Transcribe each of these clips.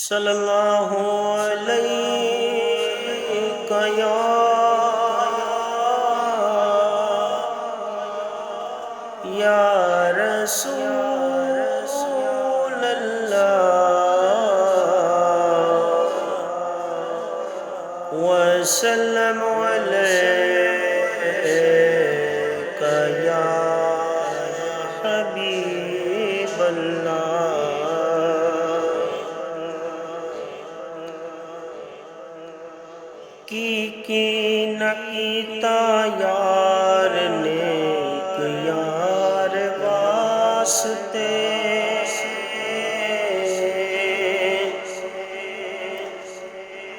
صلی اللہ علیہ یا رسول اللہ وسلم علیک یا حبیب اللہ۔ کی نہ کیتا یار نیک یار واسطے،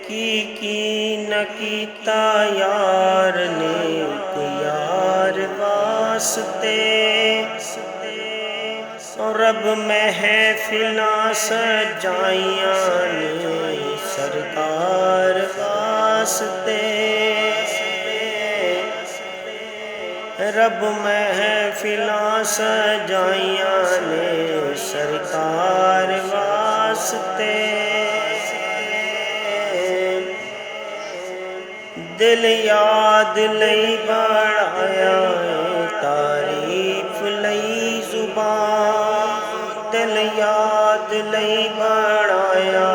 کی نہ کیتا یار نیک یار واسطے، رب محفلاں سجائیاں نے سرکار واسطے، رب محفلاں سجائیاں نے سرکار واسطے، دل یاد لئی بڑھایا تعریف لئی زبان، دل یاد لئی بڑھایا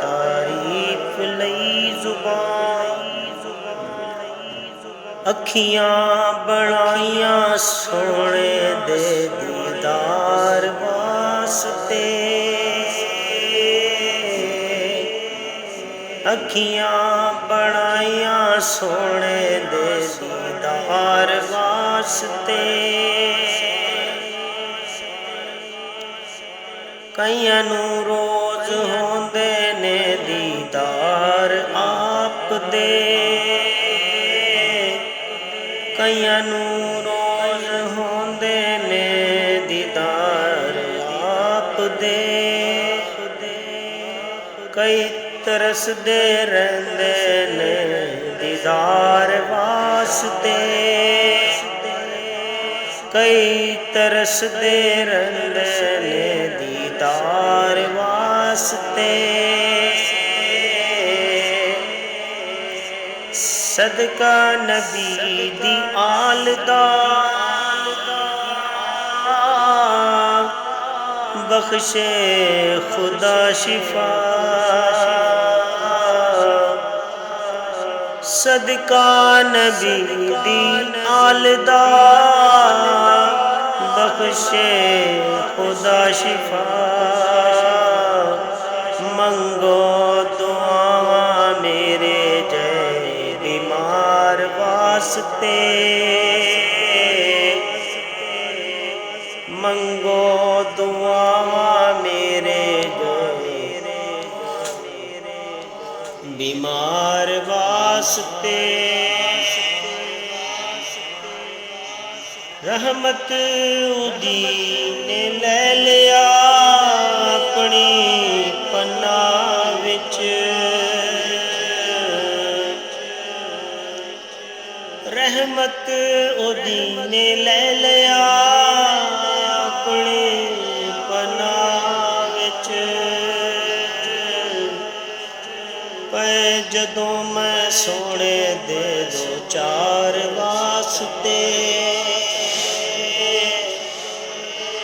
تعریف لئی زبان، اکھیاں بڑھائیاں سونے دے دیدار واسطے، اکھیاں بڑھائیاں سونے دے دیدار واسطے، کئیاں نوں روز ہوندے نے دیدار آپ دے، کئیاں نوں روز ہوندے نے دیدار آپ دے، کئی ترس دے رہندے نے دیدار واسطے، کئی ترس دے رہندے نے دیدار واسطے، صدقہ نبی دی آل دا بخشے خدا شفا، صدقہ نبی دی آل دا بخشے خدا شفا، منگو دعا میرے جے بیمار واسطے، منگو دعا میرے بیمار واسطے، رحمت دی نے لے لیا اپنی پناہ وچ، رحمت دی نے لے لیا اپنی پناہ وچ، پے جدوں میں سونے دے دو چار واسطے،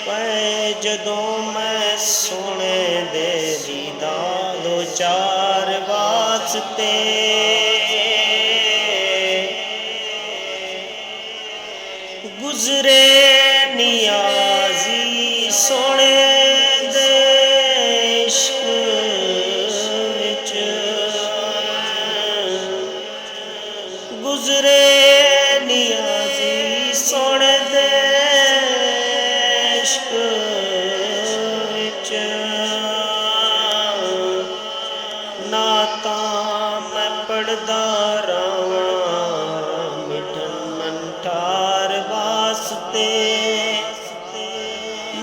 پے جدوں میں سونے دے دیدار دو چار واسطے، گزرے نیازی سونے دے عشق وچ، گزرے نیازی سونے دے عشق وچ، نعتاں میں پڑھدا رہواں مٹھن منٹار واسطے،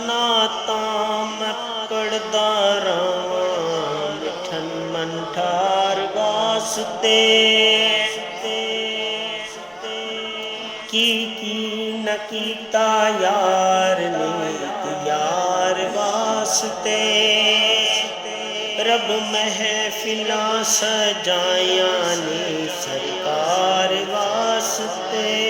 نعتاں میں پڑھدا رہواں مٹھن منٹار واسطے، کی نہ کیتا یار نیک یار واسطے، رب محفلاں سجائیاں نے سرکار واسطے